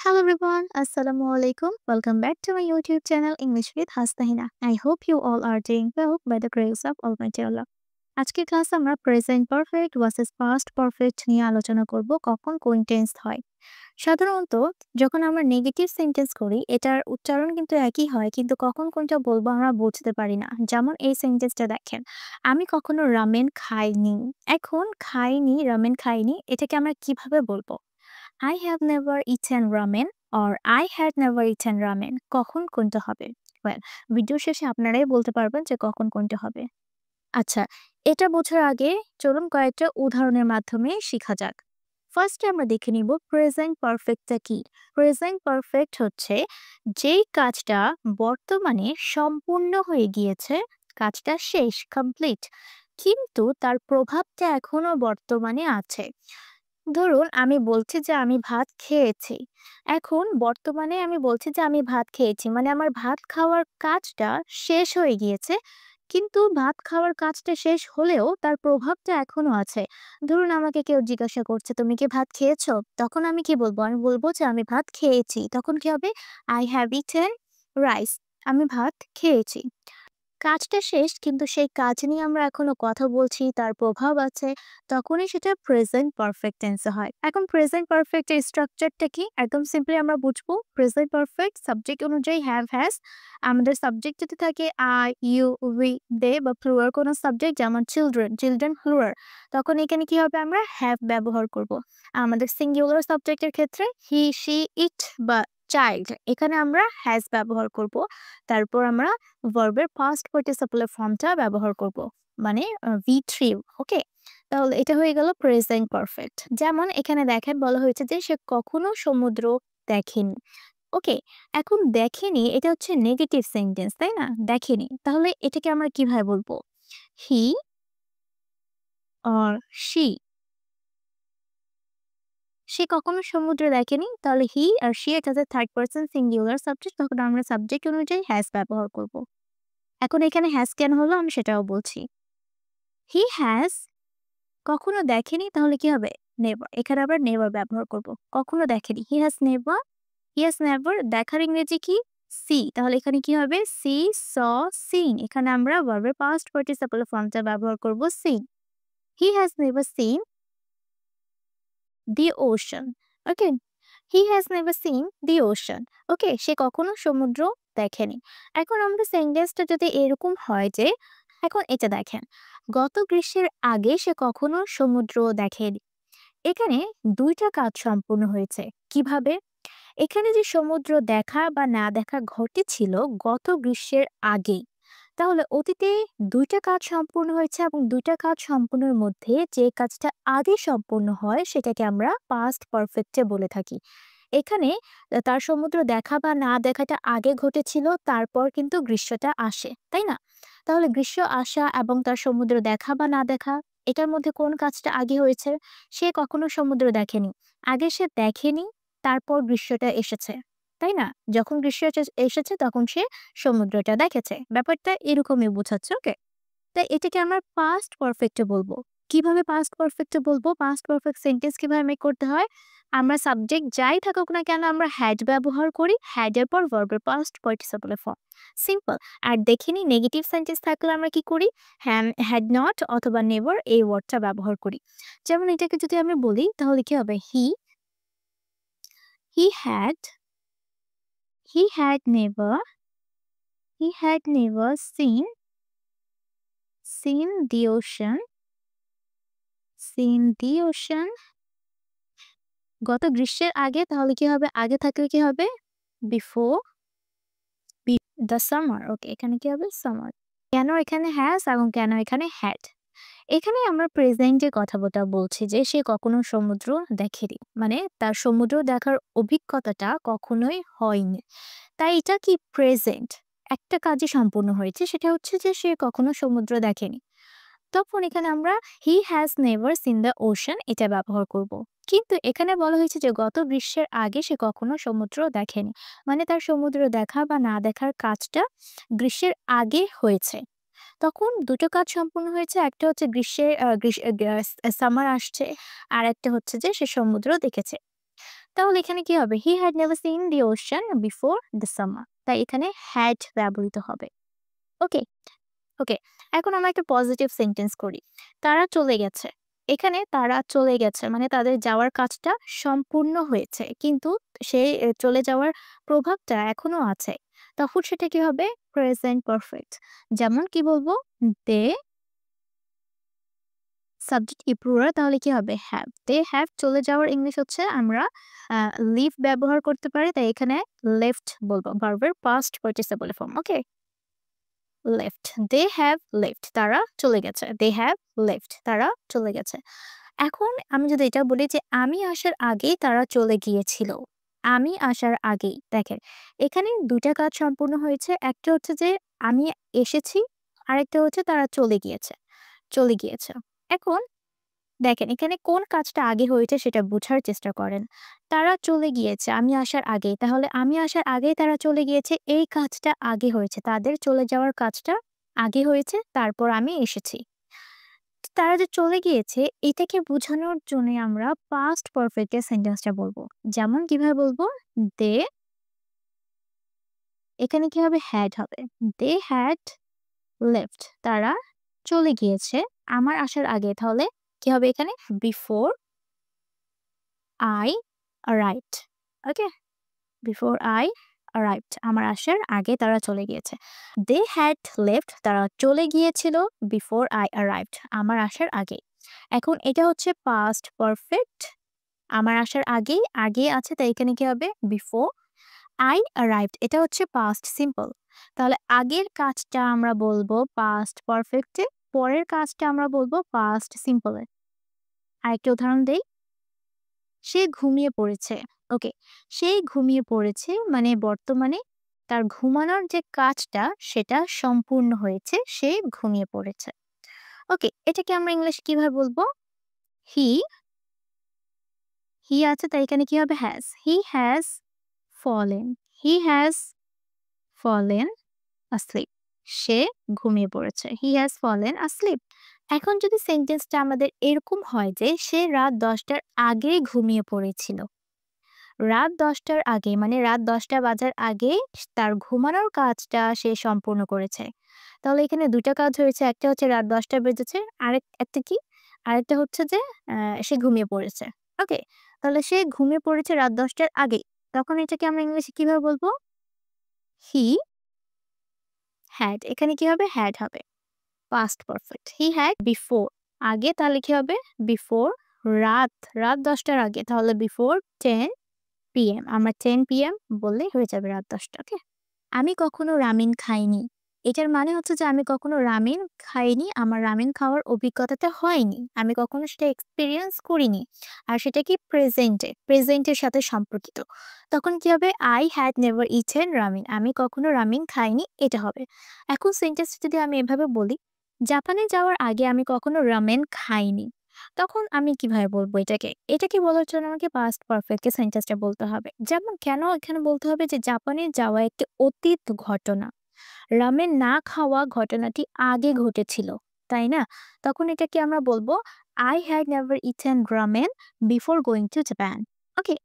Hello everyone, Assalamualaikum. Welcome back to my YouTube channel English with Hastahina. I hope you all are doing well by the grace of Almighty Allah. আজকের ক্লাসে আমরা present perfect versus past perfect নিয়ে আলোচনা করব কখন কোন tense হয়। সাধারণত যখন আমরা নেগেটিভ সেন্টেন্স করি এটার উচ্চারণ কিন্তু একই হয়, কিন্তু কখন কোনটা বলবো আমরা বুঝতে পারি না। যেমন এই সেন্টেন্সটা দেখেন, আমি কখনো রামেন খাইনি। এখন খাইনি, রামেন খাইনি, এটাকে আমরা কিভাবে বলবো? I have never eaten ramen or I had never eaten ramen. কখন কোনটা হবে? Well, ভিডিও শেষে আপনারাই বলতে পারবেন যে কখন কোনটা হবে। আচ্ছা, এটা বোঝার আগে চলুন কয়েকটা উদাহরণের মাধ্যমে শিখা যাক। ফার্স্টে আমরা দেখে নিব প্রেজেন্ট পারফেক্টটা কি। প্রেজেন্ট পারফেক্ট হচ্ছে যেই কাজটা বর্তমানে সম্পূর্ণ হয়ে গিয়েছে, কাজটা শেষ, কমপ্লিট, কিন্তু তার প্রভাবটা এখনো বর্তমানে আছে। ধরুন আমি বলছি যে আমি ভাত খেয়েছি। এখন বর্তমানে আমি বলছি যে আমি ভাত খেয়েছি। মানে আমার ভাত খাওয়ার কাজটা শেষ হয়ে গিয়েছে। কিন্তু ভাত খাওয়ার কাজটা শেষ হলেও তার প্রভাবটা এখনো আছে। ধরুন আমাকে কেউ জিজ্ঞাসা করছে, "তুমি কি ভাত খেয়েছো?" তখন আমি কি বলবো? আমি বলবো যে আমি ভাত খেয়েছি। তখন কি হবে? I have eaten rice. আমি ভাত খেয়েছি। কাজটা শেষ, কিন্তু সেই কাজ নিয়ে আমরা এখনো কথা বলছি, তার প্রভাব আছে, তখনই সেটা প্রেজেন্ট পারফেক্ট টেন্সে হয়। এখন প্রেজেন্ট পারফেক্ট এর স্ট্রাকচারটা কি একদম সিম্পলি আমরা বুঝবো। প্রেজেন্ট পারফেক্ট সাবজেক্ট অনুযায়ী হ্যাভ হ্যাজ। আমাদের সাবজেক্ট যদি থাকে আই, ইউ, উই, দে বা প্লুরাল কোনো সাবজেক্ট, যেমন চিলড্রেন, চিলড্রেন প্লুরাল, তখন এখানে কি হবে? আমরা হ্যাভ ব্যবহার করব। আমাদের সিঙ্গুলার সাবজেক্টের ক্ষেত্রে হি, শি, ইট বা চাইল্ড, এখানে আমরা হ্যাজ ব্যবহার করব। তারপর আমরা ভার্বের পাস্ট পার্টিসিপেলের ফর্মটা ব্যবহার করব, মানে V3। ওকে, তাহলে এটা হয়ে গেল প্রেজেন্ট পারফেক্ট। যেমন এখানে দেখেন বলা হয়েছে যে সে কখনো সমুদ্র দেখেনি। ওকে, এখন দেখেনি এটা হচ্ছে নেগেটিভ সেন্টেন্স, তাই না? দেখেনি, তাহলে এটাকে আমরা কিভাবে বলবো? He or she. সে কখনো সমুদ্র দেখেনি, তাহলে হি আর শি এটা হচ্ছে থার্ড পারসন সিঙ্গুলার সাবজেক্ট, তখন আমরা সাবজেক্ট অনুযায়ী হ্যাজ ব্যবহার করব। এখন এখানে হ্যাজ কেন হলো আমি সেটাও বলছি। হি হ্যাজ কখনো দেখেনি, তাহলে কি হবে? নেভার। এখানে আবার নেভার ব্যবহার করব। কখনো দেখেনি, he has never. He has never দেখার ইংরেজি কি? সি। তাহলে এখানে কি হবে? See, saw, seen. এখানে আমরা ভার্বের পাস্ট পার্টিসিপল ফর্মটা ব্যবহার করব, seen. He has never seen the ocean. Okay, he has never seen the ocean. Okay, সে কখনো সমুদ্র দেখেনি। এখন আমাদের সেন্টেন্সটা যদি এরকম হয় যে, এখন এটা দেখেন, গত গ্রীষ্মের আগে সে কখনো সমুদ্র দেখেনি। এখানে ২ টা কাজ সম্পূর্ণ হয়েছে। কিভাবে? এখানে যে সমুদ্র দেখা বা না দেখা ঘটেছিল গত গ্রীষ্মের আগেই। তাহলে অতীতে ২ টা কাজ সম্পূর্ণ হয়েছে এবং ২ টা কাজ সম্পূর্ণের মধ্যে যে কাজটা আগে সম্পূর্ণ হয় সেটাকে আমরা পাস্ট পারফেক্টে বলে থাকি। এখানে তার সমুদ্র দেখা বা না দেখাটা আগে ঘটেছিল, তারপর কিন্তু গ্রীষ্মটা আসে, তাই না? তাহলে গ্রীষ্ম আসা এবং তার সমুদ্র দেখা বা না দেখা, এটার মধ্যে কোন কাজটা আগে হয়েছে? সে কখনো সমুদ্র দেখেনি। আগে সে দেখেনি, তারপর গ্রীষ্মটা এসেছে, তাই না? যখন গ্রীষ্মটা এসেছে তখন সে সমুদ্রটা দেখেছে। ব্যাপারটা এরকমই বোঝাচ্ছে, ওকে? তাই এটাকে আমরা পাস্ট পারফেক্টে বলবো। কিভাবে পাস্ট পারফেক্টে বলবো? পাস্ট পারফেক্ট সেন্টেন্স কিভাবে মেক করতে হয়? আমরা সাবজেক্ট যাই থাকুক না কেন আমরা হ্যাড ব্যবহার করি, হ্যাড এর পর ভার্বের পাস্ট পার্টিসিপল ফর্ম। সিম্পল। আর দেখিনি নেগেটিভ সেন্টেন্স থাকলে আমরা কি করি? হ্যাড নট অথবা নেভার এই ওয়ার্ডটা ব্যবহার করি। যেমন এটাকে যদি আমি বলি তাহলে কি হবে? He had He had never seen the ocean, গত গ্রীষ্মের আগে, তাহলে কি হবে? আগে থাকলে কি হবে? Before the summer. ওকে, এখানে কি হবে? Summer. কেন এখানে has এবং কেন এখানে had? এখানে আমরা প্রেজেন্টের কথাটা বলছি যে সে কখনো সমুদ্র দেখেনি। মানে তার সমুদ্র দেখার অভিজ্ঞতাটা কখনোই হয়নি। তাই এটা কি? প্রেজেন্ট। একটা কাজই সম্পূর্ণ হয়েছে, সেটা হচ্ছে যে সে কখনো সমুদ্র দেখেনি। তখন এখানে আমরা হি has never seen the ocean এটা ব্যবহার করব। কিন্তু এখানে বলা হয়েছে যে গত গ্রীষ্মের আগে সে কখনো সমুদ্র দেখেনি। মানে তার সমুদ্র দেখা বা না দেখার কাজটা গ্রীষ্মের আগে হয়েছে। তখন দুটো কাজ সম্পূর্ণ হয়েছে। একটা হচ্ছে গ্রীষ্মের সামার আসছে, আর একটা হচ্ছে যে সে সমুদ্র দেখেছে। তাহলে এখানে কি হবে? He had never seen the ocean before the summer. তাই এখানে হ্যাড ব্যবহৃত হবে। ওকে, ওকে। এখন আমরা একটা পজিটিভ সেন্টেন্স করি। তারা চলে গেছে। এখানে তারা চলে গেছে মানে তাদের যাওয়ার কাজটা সম্পূর্ণ হয়েছে। কিন্তু সেই চলে যাওয়ার প্রভাবটা এখনো আছে। তখন সেটা কি হবে? Present perfect. যেমন কি বলবো? দে সাবজেক্ট কি প্লুরাল তাহলে কি হবে? হ্যাভ। দে হ্যাভ চলে যাওয়ার ইংলিশ হচ্ছে আমরা লিভ ব্যবহার করতে পারি। তাই এখানে লেফট বলবো। ভার্বের past participle form. Okay? Left. They have left. তারা চলে গেছে। They have left. তারা চলে গেছে। এখন আমি যদি এটা বলি যে আমি আসার আগেই তারা চলে গিয়েছিল। আমি আসার আগেই। দেখেন, এখানে ২ টা কাজ সম্পূর্ণ হয়েছে। একটা হচ্ছে যে আমি এসেছি, আরেকটা হচ্ছে তারা চলে গিয়েছে। চলে গিয়েছে। এখন দেখেন এখানে কোন কাজটা আগে হয়েছে সেটা বোঝার চেষ্টা করেন। তারা চলে গিয়েছে আমি আসার আগেই। তাহলে আমি আসার আগেই তারা চলে গিয়েছে এই কাজটা আগে হয়েছে। তাদের চলে যাওয়ার কাজটা আগে হয়েছে, তারপর আমি এসেছি। তারা যে চলে গিয়েছে এটাকে বোঝানোর জন্য আমরা পাস্ট পারফেক্ট এর সেন্টেন্সটা বলবো। যেমন কিভাবে বলবো? দে এখানে কি হবে? হ্যাড হবে। They had left. তারা চলে গিয়েছে আমার আসার আগে। তাহলে কি হবে এখানে? Before I arrived. Okay? Before I arrived. আমার আসার আগে তারা চলে গিয়েছে। They had left. তারা চলে গিয়েছিল বিফোর আই অ্যারাইভড। আমার আসার আগে। এখন এটা হচ্ছে পাস্ট পারফেক্ট। আমার আসার আগেই, আগে আছে তাই এখানে কি হবে? Before I arrived. এটা হচ্ছে পাস্ট সিম্পল। তাহলে আগের কাজটা আমরা বলবো পাস্ট পারফেক্টে, পরের কাজটা আমরা বলবো পাস্ট সিম্পলে। আরেকটা উদাহরণ দেই। সে ঘুমিয়ে পড়েছে। ওকে, সে ঘুমিয়ে পড়েছে মানে বর্তমানে তার ঘুমানোর যে কাজটা সেটা সম্পূর্ণ হয়েছে। সে ঘুমিয়ে পড়েছে। ওকে, এটাকে আমরা ইংলিশে কিভাবে বলবো? হি, হি আছে তাই এখানে কি হবে? Has. He has fallen. He has fallen asleep। সে ঘুমিয়ে পড়েছে। He has fallen asleep। এখন যদি সেন্টেন্সটা আমাদের এরকম হয় যে সে রাত ১০টার আগেই ঘুমিয়ে পড়েছিল। রাত ১০টার আগে মানে রাত ১০টা বাজার আগে তার ঘুমানোর কাজটা সে সম্পূর্ণ করেছে। তাহলে এখানে ২ টা কাজ হয়েছে। একটা হচ্ছে রাত ১০টা বেজেছে। একটা কি? আরেকটা হচ্ছে যে সে ঘুমিয়ে পড়েছে। ওকে? তাহলে সে ঘুমিয়ে পড়েছে রাত ১০টার আগেই। তখন এটাকে আমরা ইংলিশে কিভাবে বলবো? He had. এখানে কি হবে? হ্যাড হবে। Past perfect. He had before. আগে তাহলে কি হবে? বিফোর রাত, রাত ১০টার আগে। তাহলে বিফোর 10 PM আমরা 10 PM বললেই হয়ে যাবে রাত ১০টা। ওকে? আমি কখনো রামেন খাইনি। এটার মানে হচ্ছে যে আমি কখনো রামেন খাইনি। আমার রামেন খাওয়ার অভিজ্ঞতাটা হয়নি। আমি কখনো সেটা এক্সপেরিয়েন্স করিনি। আর সেটা কি প্রেজেন্টে, প্রেজেন্টের সাথে সম্পর্কিত। তখন কি হবে? I had never eaten ramen। আমি কখনো রামেন খাইনি এটা হবে। এখন সেন্টেন্সটা যদি আমি এভাবে বলি, জাপানে যাওয়ার আগে আমি কখনো রামেন খাইনি। তখন আমি কিভাবে বলবো এটাকে? এটাকে বলার জন্য আমাকে পাস্ট পারফেক্ট এ সেন্টেন্সটা বলতে হবে। যেমন কেন এখানে বলতে হবে যে জাপানে যাওয়া একটি অতীত ঘটনা। রামেন না খাওয়া ঘটনাটি আগে ঘটেছিল। তাই না? তখন এটাকে আমরা বলবো I had never eaten ramen before going to Japan। Okay?